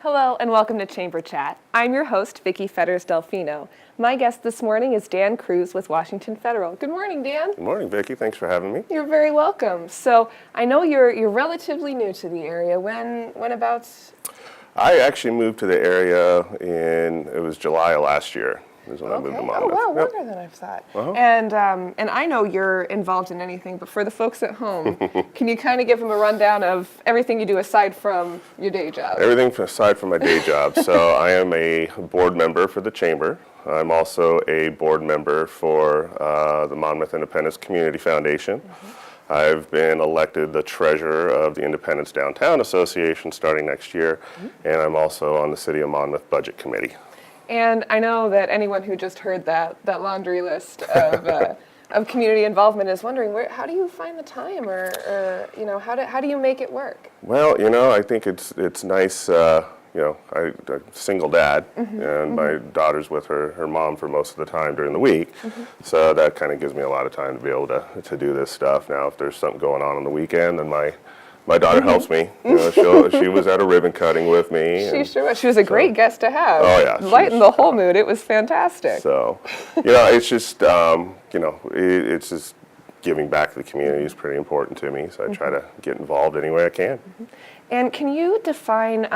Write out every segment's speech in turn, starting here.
Hello and welcome to Chamber Chat. I'm your host, Vikkye Fetters-Delfino. My guest this morning is Dan Cruz with Washington Federal. Good morning, Dan. Good morning, Vicky. Thanks for having me. You're very welcome. So I know you're relatively new to the area. Whenabouts? I actually moved to the area it was July of last year. Is when I moved to Monmouth. Oh, wow, longer than I've thought. Uh-huh. And I know you're involved in anything, but for the folks at home, can you kind of give them a rundown of everything you do aside from your day job? Everything aside from my day job. So I am a board member for the Chamber. I'm also a board member for the Monmouth Independence Community Foundation. Mm-hmm. I've been elected the treasurer of the Independence Downtown Association starting next year, mm-hmm. and I'm also on the City of Monmouth Budget Committee. And I know that anyone who just heard that laundry list of community involvement is wondering, how do you find the time, or how do you make it work? Well, I think it's nice. I'm a single dad, mm-hmm. and my daughter's with her mom for most of the time during the week, mm-hmm. so that kind of gives me a lot of time to be able to do this stuff. Now, if there's something going on the weekend, then my daughter mm-hmm. helps me. She was at a ribbon cutting with me. She sure was. She was a great guest to have. Oh yeah, lightened the whole mood. It was fantastic. So, it's just it's just giving back to the community is pretty important to me. So I try to get involved any way I can. Mm-hmm. And can you define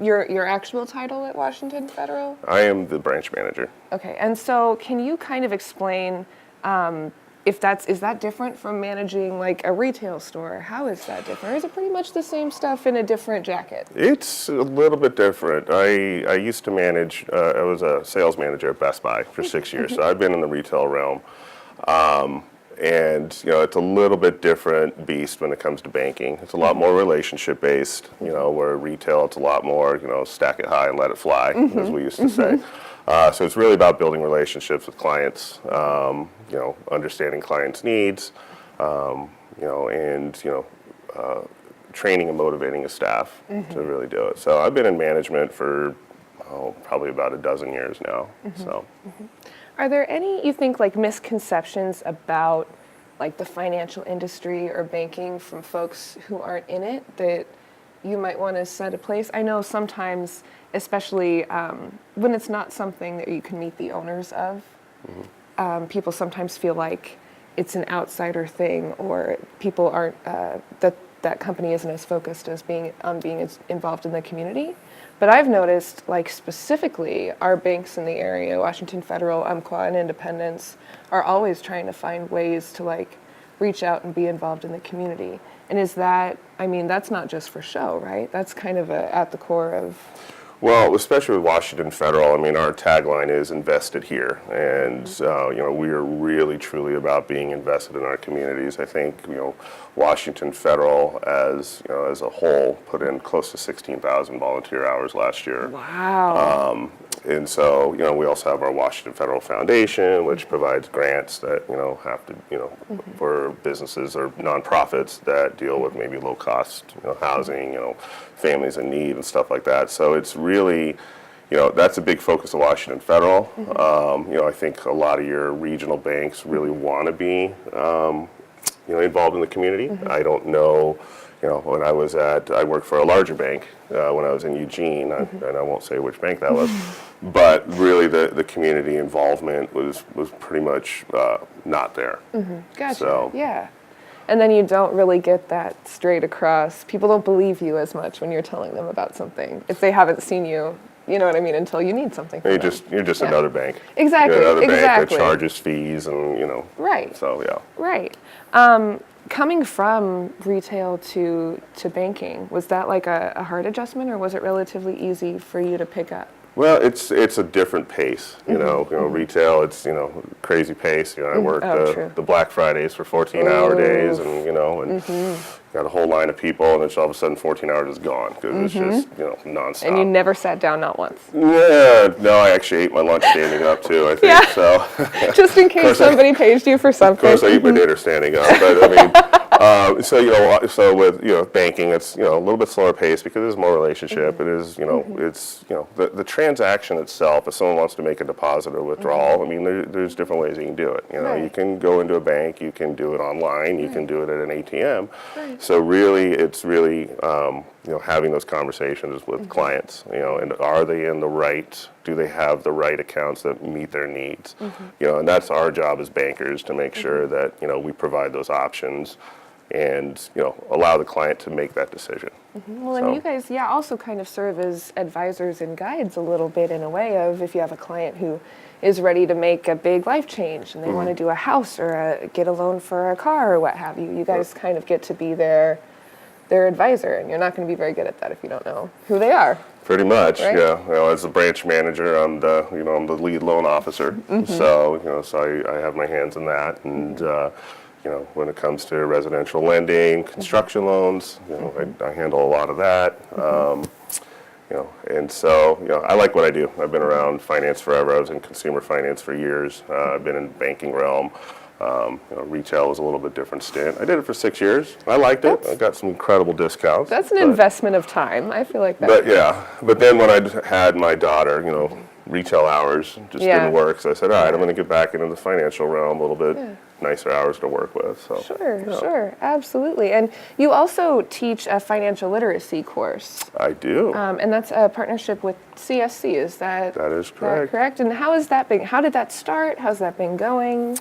your actual title at Washington Federal? I am the branch manager. Okay, and so can you kind of explain? Is that different from managing like a retail store? How is that different? Or is it pretty much the same stuff in a different jacket? It's a little bit different. I used to manage, I was a sales manager at Best Buy for 6 years, so I've been in the retail realm. And it's a little bit different beast when it comes to banking. It's a lot more relationship based, where retail it's a lot more, stack it high and let it fly, as we used to say. So it's really about building relationships with clients, understanding clients' needs, training and motivating a staff to really do it. So I've been in management for probably about a dozen years now. Mm-hmm. So, Are there any, you think, like misconceptions about like the financial industry or banking from folks who aren't in it that you might want to set a place? I know sometimes, especially when it's not something that you can meet the owners of, mm-hmm. People sometimes feel like it's an outsider thing, or people aren't, that company isn't as focused as being as involved in the community. But I've noticed, like specifically, our banks in the area, Washington Federal, Umpqua, and Independence, are always trying to find ways to like reach out and be involved in the community. And that's not just for show, right? That's kind of at the core of... Well, especially with Washington Federal, our tagline is invested here. And, we are really, truly about being invested in our communities. I think, Washington Federal as a whole put in close to 16,000 volunteer hours last year. Wow. And so, we also have our Washington Federal Foundation, which provides grants that, have to, mm-hmm. for businesses or nonprofits that deal with maybe low cost, housing, families in need and stuff like that. So it's really, that's a big focus of Washington Federal. Mm-hmm. I think a lot of your regional banks really want to be, involved in the community. Mm-hmm. I don't know. When I worked for a larger bank when I was in Eugene, mm-hmm. and I won't say which bank that was, but really the community involvement was pretty much not there. Mm-hmm. Gotcha. So, yeah. And then you don't really get that straight across. People don't believe you as much when you're telling them about something if they haven't seen you. You know what I mean? Until you need something from them. You're just another bank. Exactly. You're another bank that charges fees and, Right. So, yeah. Right. Coming from retail to banking, was that like a hard adjustment, or was it relatively easy for you to pick up? Well, it's a different pace, mm-hmm. Retail, it's, crazy pace. I worked the Black Fridays for 14-hour days and, mm-hmm. got a whole line of people, and then all of a sudden 14 hours is gone because mm-hmm. it's just, nonstop. And you never sat down, not once? Yeah, no, I actually ate my lunch standing up too, I think. Yeah. So. Just in case somebody paged you for something. Of course, I eat my dinner standing up, but So with banking, it's a little bit slower pace because it is more relationship. It is it's the transaction itself. If someone wants to make a deposit or withdrawal, I mean there's different ways you can do it. Right. You can go into a bank, you can do it online, you can do it at an ATM. Right. So really, it's really having those conversations with clients. And are they in the right? Do they have the right accounts that meet their needs? And that's our job as bankers to make sure that we provide those options and allow the client to make that decision. Well, and you guys, also kind of serve as advisors and guides a little bit in a way of if you have a client who is ready to make a big life change and they want to do a house or get a loan for a car or what have you. You guys kind of get to be their advisor, and you're not going to be very good at that if you don't know who they are. Pretty much, right? yeah. As a branch manager, I'm the lead loan officer. So I have my hands in that, and when it comes to residential lending, construction loans, I handle a lot of that. And so I like what I do. I've been around finance forever. I was in consumer finance for years. I've been in the banking realm. Retail was a little bit different stint. I did it for 6 years. I liked it. I got some incredible discounts. That's an investment of time. I feel like that. But then when I had my daughter, retail hours just didn't work. So I said, all right, I'm going to get back into the financial realm a little bit. Nicer hours to work with. So Sure, absolutely. And you also teach a financial literacy course. I do. And that's a partnership with CSC. Is that correct? And how has that been? How did that start? How's that been going?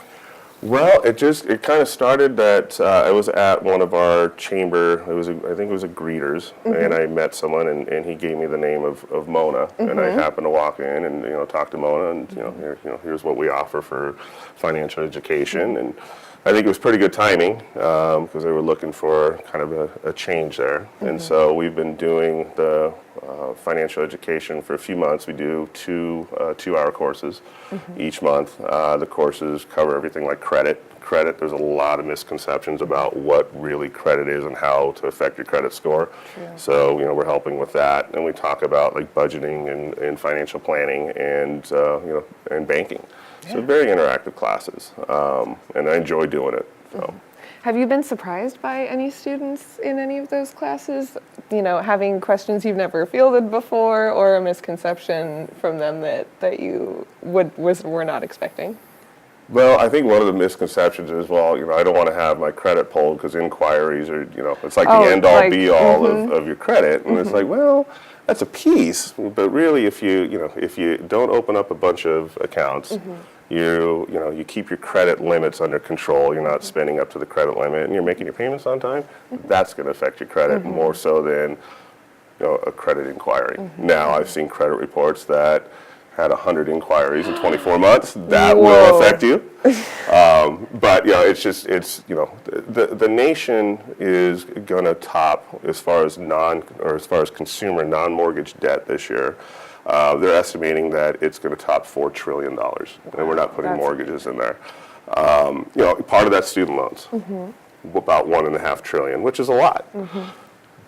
Well, it kind of started that I was at one of our chamber, I think it was a greeters, and I met someone and he gave me the name of Mona, and I happened to walk in and talk to Mona, and here's what we offer for financial education, and I think it was pretty good timing because they were looking for kind of a change there, and so we've been doing the financial education for a few months. We do two-hour courses each month. The courses cover everything like credit. There's a lot of misconceptions about what really credit is and how to affect your credit score. So we're helping with that, and we talk about like budgeting and financial planning and and banking. So very interactive classes, and I enjoy doing it. So. Have you been surprised by any students in any of those classes? Having questions you've never fielded before, or a misconception from them that you were not expecting? Well, I think one of the misconceptions is, I don't want to have my credit pulled because inquiries are, it's like the end-all, be-all of your credit, and it's like, well, that's a piece, but really, if you don't open up a bunch of accounts. You keep your credit limits under control. You're not spending up to the credit limit, and you're making your payments on time. That's going to affect your credit more so than a credit inquiry. Now, I've seen credit reports that had 100 inquiries in 24 months. That will affect you. But the nation is going to top as far as consumer non-mortgage debt this year. They're estimating that it's going to top $4 trillion, and we're not putting mortgages in there. Part of that's student loans, about $1.5 trillion, which is a lot.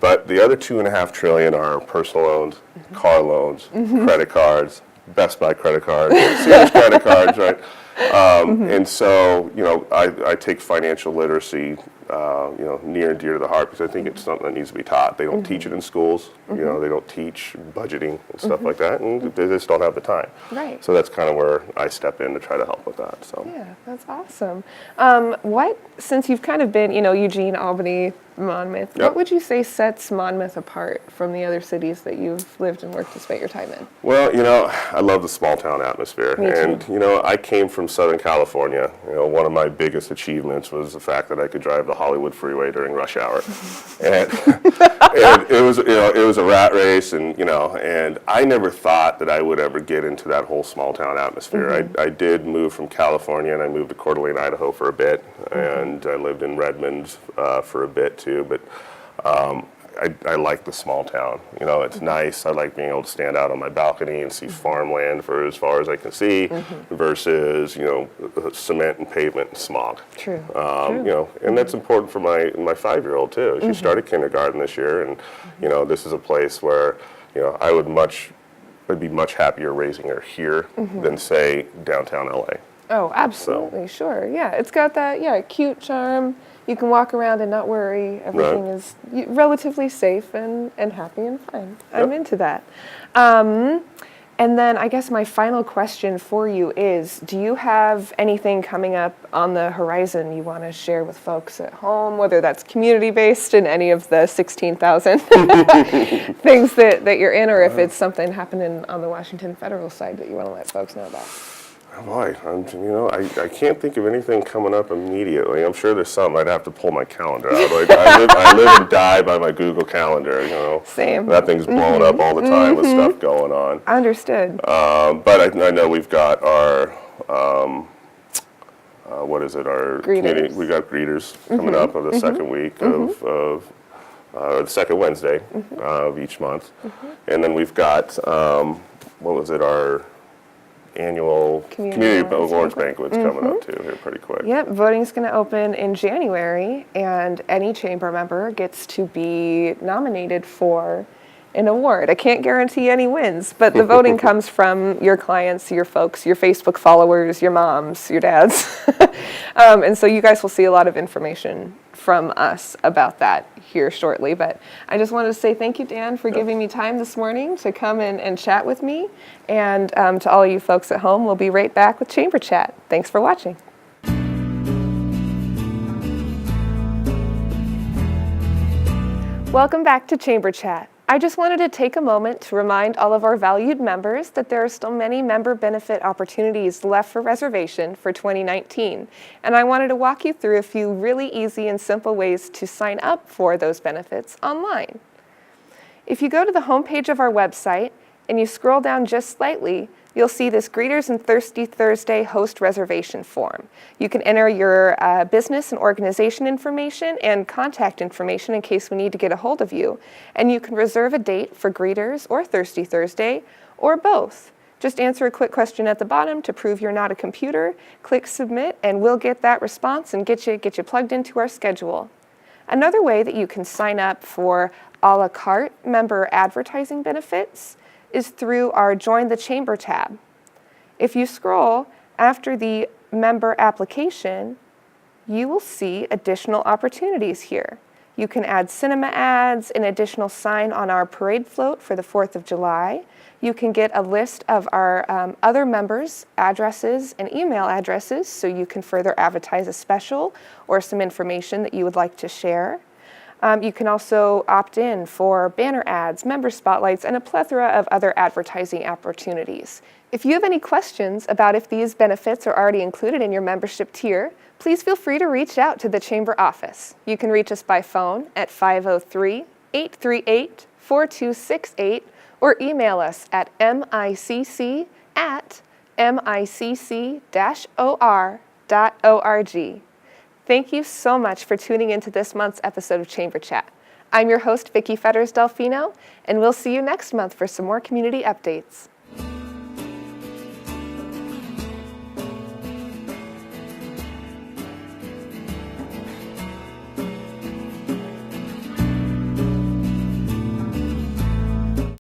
But the other $2.5 trillion are personal loans, car loans, credit cards, Best Buy credit cards, Sears credit cards, right? And so, I take financial literacy, near and dear to the heart because I think it's something that needs to be taught. They don't teach it in schools. They don't teach budgeting and stuff like that, and they just don't have the time. Right. So that's kind of where I step in to try to help with that. So. Yeah, that's awesome. Since you've kind of been, Eugene, Albany, Monmouth, what would you say sets Monmouth apart from the other cities that you've lived and worked and spent your time in? Well, I love the small town atmosphere. Me too. And, I came from Southern California. One of my biggest achievements was the fact that I could drive the Hollywood freeway during rush hour. and it was a rat race, and I never thought that I would ever get into that whole small town atmosphere. I did move from California, and I moved to Coeur d'Alene, Idaho for a bit, and I lived in Redmond for a bit too. But I like the small town. It's nice. I like being able to stand out on my balcony and see farmland for as far as I can see, versus cement and pavement and smog. True. And that's important for my 5-year-old too. She started kindergarten this year, and this is a place where I'd be much happier raising her here than say downtown LA. Oh, absolutely, sure. Yeah, it's got that cute charm. you can walk around and not worry. Everything is relatively safe and happy and fine. I'm into that. And then I guess my final question for you is, do you have anything coming up on the horizon you want to share with folks at home, whether that's community-based in any of the 16,000 things that you're in, or if it's something happening on the Washington federal side that you want to let folks know about? Oh boy, I can't think of anything coming up immediately. I'm sure there's some. I'd have to pull my calendar out. Like I live and die by my Google Calendar. Same. That thing's blowing up all the time with stuff going on. Understood. But I know we've got our what is it? Our community. We got greeters coming up of the second week of the second Wednesday of each month, and then we've got what was it? Our annual community orange banquet's coming up too here pretty quick. Yep, voting's going to open in January, and any chamber member gets to be nominated for an award. I can't guarantee any wins, but the voting comes from your clients, your folks, your Facebook followers, your moms, your dads. And so you guys will see a lot of information from us about that here shortly. But I just wanted to say thank you, Dan, for giving me time this morning to come and chat with me. And to all of you folks at home, we'll be right back with Chamber Chat. Thanks for watching. Welcome back to Chamber Chat. I just wanted to take a moment to remind all of our valued members that there are still many member benefit opportunities left for reservation for 2019. And I wanted to walk you through a few really easy and simple ways to sign up for those benefits online. If you go to the homepage of our website and you scroll down just slightly, you'll see this Greeters and Thirsty Thursday host reservation form. You can enter your business and organization information and contact information in case we need to get a hold of you. And you can reserve a date for Greeters or Thirsty Thursday, or both. Just answer a quick question at the bottom to prove you're not a computer, click submit, and we'll get that response and get you plugged into our schedule. Another way that you can sign up for a la carte member advertising benefits is through our Join the Chamber tab. If you scroll after the member application, you will see additional opportunities here. You can add cinema ads, an additional sign on our parade float for the 4th of July. You can get a list of our other members' addresses and email addresses so you can further advertise a special or some information that you would like to share. You can also opt in for banner ads, member spotlights, and a plethora of other advertising opportunities. If you have any questions about if these benefits are already included in your membership tier, please feel free to reach out to the Chamber office. You can reach us by phone at 503-838-4268 or email us at micc@micc-or.org. Thank you so much for tuning into this month's episode of Chamber Chat. I'm your host, Vikkye Fetters-Delfino, and we'll see you next month for some more community updates.